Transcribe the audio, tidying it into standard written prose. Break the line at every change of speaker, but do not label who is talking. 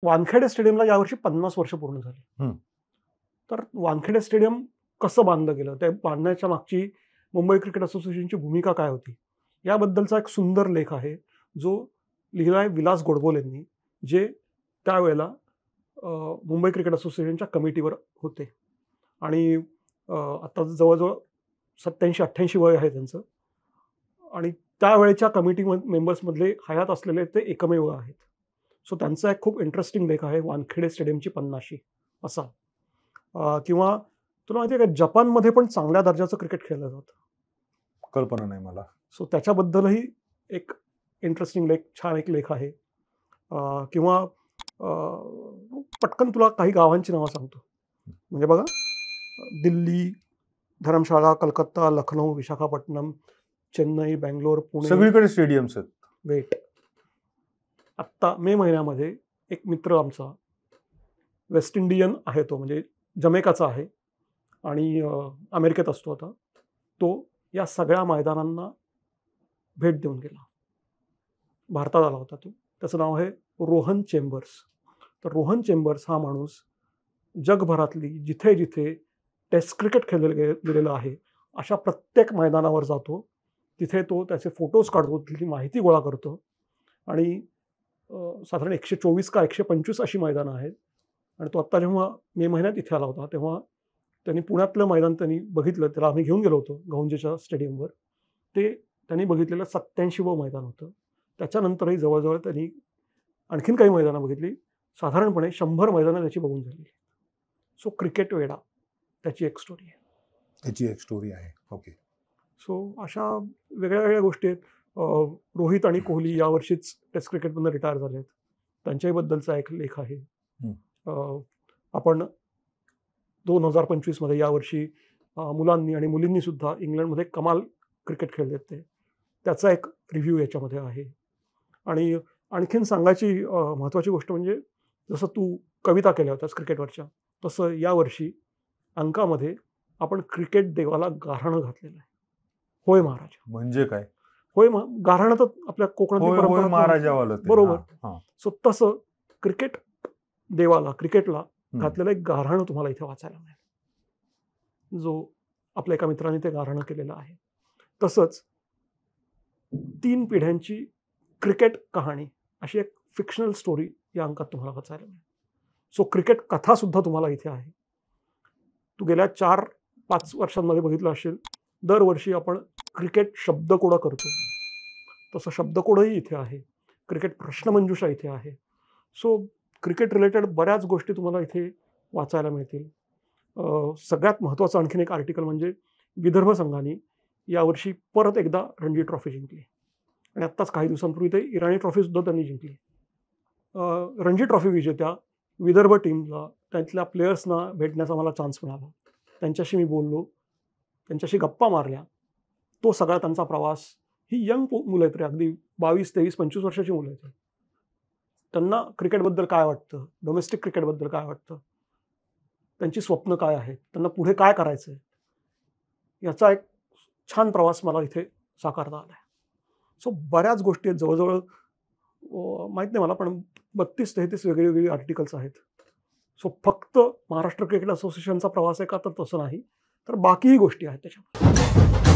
वानखेडे स्टेडियमला यावर्षी 50 वर्ष पूर्ण झाली. तर वानखेडे स्टेडियम कसं बांधलं गेलं, ते बांधण्याच्या मागची मुंबई क्रिकेट असोसिएशनची भूमिका काय होती, याबद्दलचा एक सुंदर लेख आहे जो लिहिलाय विलास गोडबोलेंनी, जे त्यावेळेला मुंबई क्रिकेट असोसिएशनच्या कमिटीवर होते. आणि आता जवळजवळ 87-88 वय आहे त्यांचं, आणि त्यावेळेच्या कमिटी मेंबर्समधले हयात असलेले ते एकमेव आहेत. सो त्यांचा एक खूप इंटरेस्टिंग लेख आहे वानखेडे स्टेडियमची 50शी असा. किंवा तुला माहिती आहे का, जपानमध्ये पण चांगल्या दर्जाचं क्रिकेट खेळलं जातं.
कल्पना नाही मला.
सो त्याच्याबद्दलही एक इंटरेस्टिंग लेख, छान एक लेख आहे. किंवा पटकन तुला काही गावांची नावं सांगतो. म्हणजे बघा, दिल्ली, धर्मशाळा, कलकत्ता, लखनौ, विशाखापट्टणम, चेन्नई, बेंगलोर, पुणे,
सगळीकडे स्टेडियम्स आहेत.
वेट, आत्ता मे महिन्यामध्ये एक मित्र आमचा, वेस्ट इंडियन आहे तो, म्हणजे जमैकाचा आहे आणि अमेरिकेत असतो आता, तो या सगळ्या मैदानांना भेट देऊन गेला. भारतात आला होता तो. त्याचं नाव आहे रोहन चेंबर्स. तर रोहन चेंबर्स हा माणूस जगभरातली जिथे जिथे टेस्ट क्रिकेट खेळलं गेलेलं आहे अशा प्रत्येक मैदानावर जातो. तिथे तो त्याचे फोटोज काढतो, तिथली माहिती गोळा करतो. आणि साधारण 124 का 125 अशी मैदानं आहेत. आणि तो आत्ता जेव्हा मे महिन्यात इथे आला होता तेव्हा त्यांनी पुण्यातलं मैदान त्यांनी बघितलं. त्याला आम्ही घेऊन गेलो होतो गहुंजेच्या स्टेडियमवर. ते त्यांनी बघितलेलं 87वं मैदान होतं. त्याच्यानंतरही जवळजवळ त्यांनी आणखीन काही मैदानं बघितली. साधारणपणे 100 मैदानं त्याची बघून झाली. सो क्रिकेट वेडा, त्याची एक स्टोरी आहे.
त्याची एक स्टोरी आहे. ओके.
सो अशा वेगळ्या वेगळ्या गोष्टी आहेत. रोहित आणि कोहली यावर्षीच टेस्ट क्रिकेटमधून रिटायर झाले आहेत. त्यांच्याबद्दलचा एक लेख आहे. आपण 2025मध्ये यावर्षी मुलांनी आणि मुलींनी सुद्धा इंग्लंडमध्ये कमाल क्रिकेट खेळले ते, त्याचा एक रिव्ह्यू याच्यामध्ये आहे. आणि आणखीन सांगायची महत्त्वाची गोष्ट म्हणजे, जसं तू कविता केल्या होत्यास क्रिकेटवरच्या, तसं यावर्षी अंकामध्ये आपण क्रिकेट देवाला गाऱ्हाणं घातलेलं आहे. होय महाराज.
म्हणजे काय?
होय गाऱ्हाणं तर आपल्या कोकणातली परंपरा,
महाराजावाला
बरोबर. सो तसं क्रिकेट देवाला, क्रिकेटला घातलेलं एक गाऱ्हाणं तुम्हाला इथे वाचायला मिळेल, जो आपल्या एका मित्राने ते गाऱ्हाणं केलेलं आहे. तसंच 3 पिढ्यांची क्रिकेट कहाणी अशी एक फिक्शनल स्टोरी या अंकात तुम्हाला वाचायला मिळेल. सो क्रिकेट कथा सुद्धा तुम्हाला इथे आहे. तू गेल्या 4-5 वर्षांमध्ये बघितलं असेल, दरवर्षी आपण क्रिकेट शब्दकोडं करतो, तसं शब्दकोडही इथे आहे. क्रिकेट प्रश्नमंजुषा इथे आहे. सो क्रिकेट रिलेटेड बऱ्याच गोष्टी तुम्हाला इथे वाचायला मिळतील. सगळ्यात महत्त्वाचं आणखीन एक आर्टिकल म्हणजे विदर्भ संघाने यावर्षी परत एकदा रणजी ट्रॉफी जिंकली. आणि आत्ताच काही दिवसांपूर्वी ते इराणी ट्रॉफीसुद्धा त्यांनी जिंकली. रणजी ट्रॉफी विजेत्या विदर्भ टीमला, त्यातल्या प्लेयर्सना भेटण्याचा मला चान्स मिळाला. त्यांच्याशी मी बोललो, त्यांच्याशी गप्पा मारल्या. तो सगळा त्यांचा प्रवास, ही यंग मुलं आहेत रे, अगदी 22, 23, 25 वर्षाची मुलं आहेत. त्यांना क्रिकेटबद्दल काय वाटतं, डोमेस्टिक क्रिकेटबद्दल काय वाटतं, त्यांची स्वप्न काय आहेत, त्यांना पुढे काय करायचं आहे, याचा एक छान प्रवास मला इथे साकारता आला आहे. सो बऱ्याच गोष्टी आहेत, जवळजवळ माहीत नाही मला, पण 32-33 वेगळी आर्टिकल्स आहेत. सो फक्त महाराष्ट्र क्रिकेट असोसिएशनचा प्रवास आहे का, तर तसं नाही, तर बाकीही गोष्टी आहेत त्याच्यामध्ये.